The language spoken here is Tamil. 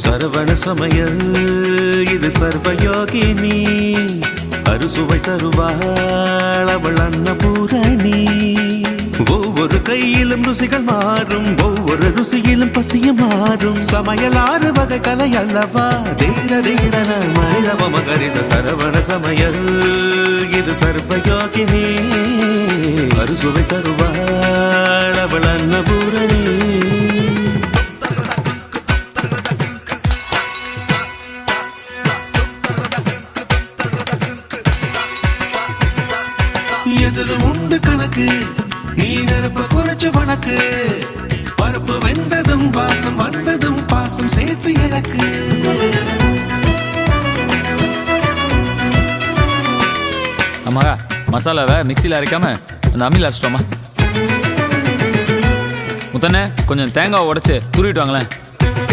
சரவண சமையல் இது சர்வயோகினி அறுசுவை தருவாள் அவள் அன்னபூரணி. ஒவ்வொரு கையிலும் ருசிகள் மாறும், ஒவ்வொரு ருசியிலும் பசியும் மாறும். சமையல் 6 வகை கலை அல்லவா, தீர தீரன மனிதவ மகரித சரவண சமையல் இது சர்வயோகினி அறுசுவை தருவாள் அவள் அன்னபூரணி. எதில் உண்டு கணக்கு, நீ நெருப்ப குறைச்சு வணக்கு. பருப்பு வெந்ததும் வாசம் வந்ததும் பாசம் சேர்த்து எனக்கு. ஆமாக்கா, மசாலாவை மிக்சியில் அரைக்காம அந்த அம்மியில் அரைச்சிட்டோமா. முத்தண்ணே கொஞ்சம் தேங்காவை உடைச்சு துருவிட்டு வாங்களேன்.